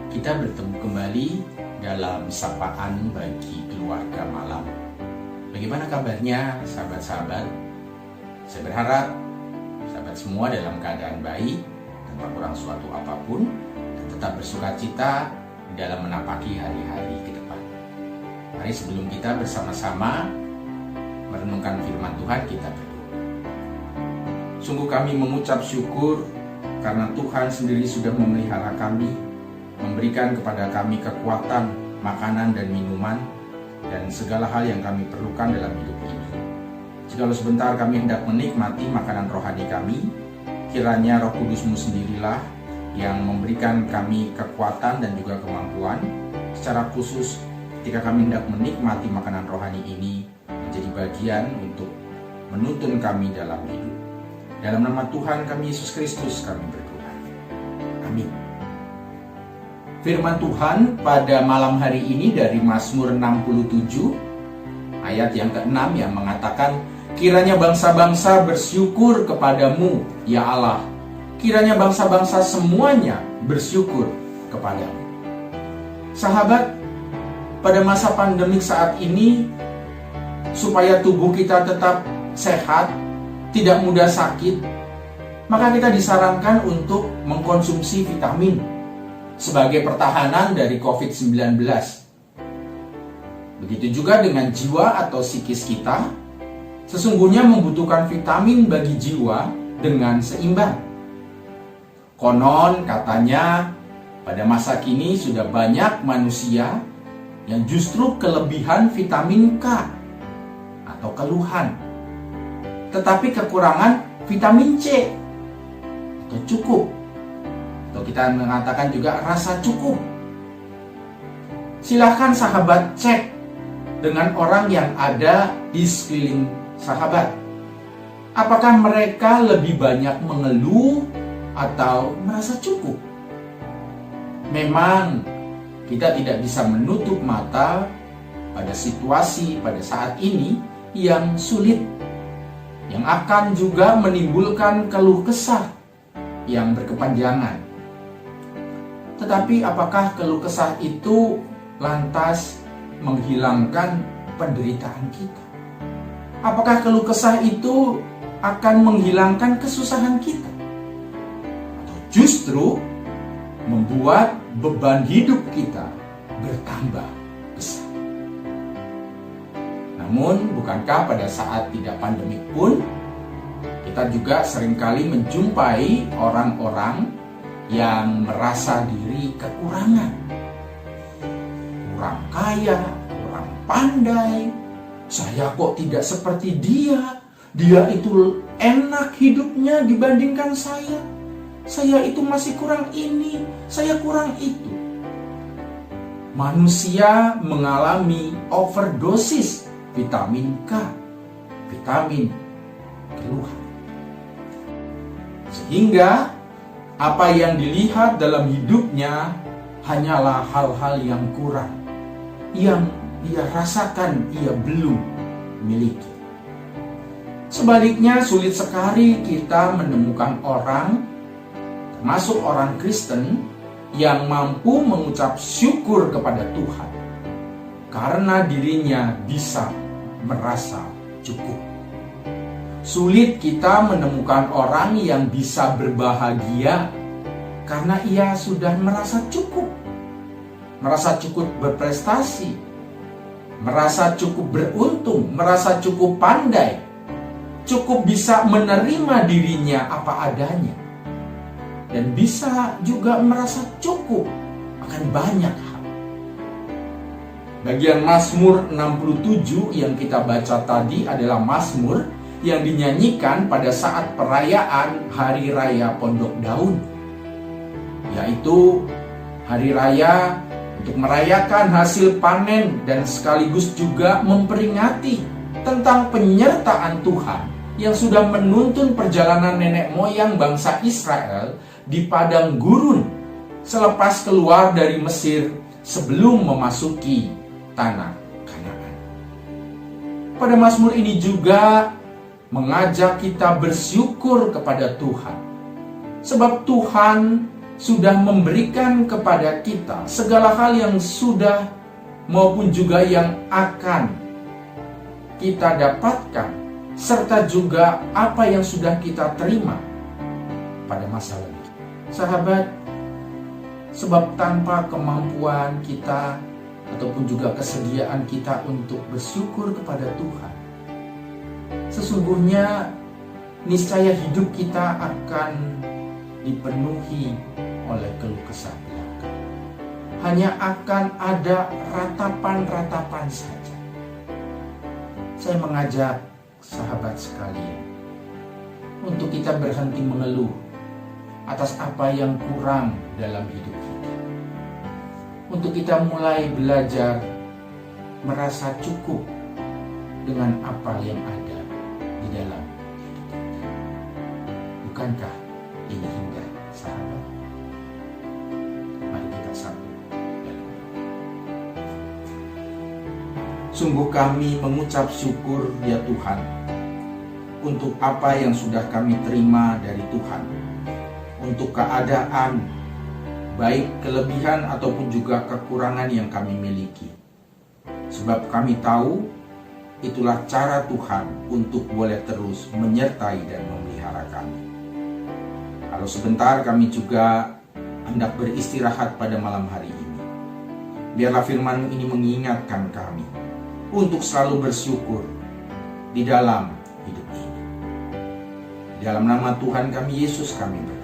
Kita bertemu kembali dalam sapaan bagi keluarga malam. Bagaimana kabarnya sahabat-sahabat? Saya berharap sahabat semua dalam keadaan baik, tanpa kurang suatu apapun, dan tetap bersukacita dalam menapaki hari-hari ke depan. Mari sebelum kita bersama-sama merenungkan firman Tuhan, kita berdoa. Sungguh kami mengucap syukur karena Tuhan sendiri sudah memelihara kami, memberikan kepada kami kekuatan, makanan dan minuman, dan segala hal yang kami perlukan dalam hidup ini. Jikalau sebentar kami hendak menikmati makanan rohani kami, kiranya Roh Kudus-Mu sendirilah yang memberikan kami kekuatan dan juga kemampuan, secara khusus ketika kami hendak menikmati makanan rohani ini, menjadi bagian untuk menuntun kami dalam hidup. Dalam nama Tuhan kami Yesus Kristus kami berdoa. Amin. Firman Tuhan pada malam hari ini dari Mazmur 67 ayat yang ke-6 yang mengatakan, kiranya bangsa-bangsa bersyukur kepadamu, ya Allah. Kiranya bangsa-bangsa semuanya bersyukur kepadamu. Sahabat, pada masa pandemik saat ini, supaya tubuh kita tetap sehat, tidak mudah sakit, maka kita disarankan untuk mengkonsumsi vitamin sebagai pertahanan dari COVID-19. Begitu juga dengan jiwa atau psikis kita, sesungguhnya membutuhkan vitamin bagi jiwa dengan seimbang. Konon katanya pada masa kini sudah banyak manusia yang justru kelebihan vitamin K atau keluhan, tetapi kekurangan vitamin C atau cukup, atau kita mengatakan juga rasa cukup. Silahkan sahabat cek dengan orang yang ada di sekeliling sahabat. Apakah mereka lebih banyak mengeluh atau merasa cukup? Memang kita tidak bisa menutup mata pada situasi pada saat ini yang sulit, yang akan juga menimbulkan keluh kesah yang berkepanjangan. Tetapi apakah keluh kesah itu lantas menghilangkan penderitaan kita? Apakah keluh kesah itu akan menghilangkan kesusahan kita? Atau justru membuat beban hidup kita bertambah besar? Namun, bukankah pada saat tidak pandemik pun, kita juga seringkali menjumpai orang-orang yang merasa diri kekurangan, kurang kaya, kurang pandai. Saya kok tidak seperti dia? Dia itu enak hidupnya dibandingkan saya. Saya itu masih kurang ini, saya kurang itu. Manusia mengalami overdosis vitamin K, vitamin keluhan. Sehingga apa yang dilihat dalam hidupnya hanyalah hal-hal yang kurang, yang ia rasakan ia belum miliki. Sebaliknya, sulit sekali kita menemukan orang, termasuk orang Kristen, yang mampu mengucap syukur kepada Tuhan karena dirinya bisa merasa cukup. Sulit kita menemukan orang yang bisa berbahagia karena ia sudah merasa cukup berprestasi, merasa cukup beruntung, merasa cukup pandai, cukup bisa menerima dirinya apa adanya, dan bisa juga merasa cukup akan banyak hal. Bagian Mazmur 67 yang kita baca tadi adalah Mazmur yang dinyanyikan pada saat perayaan Hari Raya Pondok Daun, yaitu hari raya untuk merayakan hasil panen dan sekaligus juga memperingati tentang penyertaan Tuhan yang sudah menuntun perjalanan nenek moyang bangsa Israel di padang gurun selepas keluar dari Mesir sebelum memasuki tanah Kanaan. Pada Mazmur ini juga mengajak kita bersyukur kepada Tuhan, sebab Tuhan sudah memberikan kepada kita segala hal yang sudah maupun juga yang akan kita dapatkan, serta juga apa yang sudah kita terima pada masa lalu. Sahabat, sebab tanpa kemampuan kita ataupun juga kesediaan kita untuk bersyukur kepada Tuhan, sesungguhnya niscaya hidup kita akan dipenuhi oleh keluh kesah belaka. Hanya akan ada ratapan-ratapan saja. Saya mengajak sahabat sekalian untuk kita berhenti mengeluh atas apa yang kurang dalam hidup kita. Untuk kita mulai belajar merasa cukup dengan apa yang ada di dalam hidup kita. Bukankah ini indah, sahabat? Mari kita sambut. Sungguh kami mengucap syukur ya Tuhan untuk apa yang sudah kami terima dari Tuhan, untuk keadaan baik kelebihan ataupun juga kekurangan yang kami miliki. Sebab kami tahu itulah cara Tuhan untuk boleh terus menyertai dan memelihara kami. Kalau sebentar kami juga hendak beristirahat pada malam hari ini, biarlah firman-Mu ini mengingatkan kami untuk selalu bersyukur di dalam hidup ini. Di dalam nama Tuhan kami Yesus kami berdoa.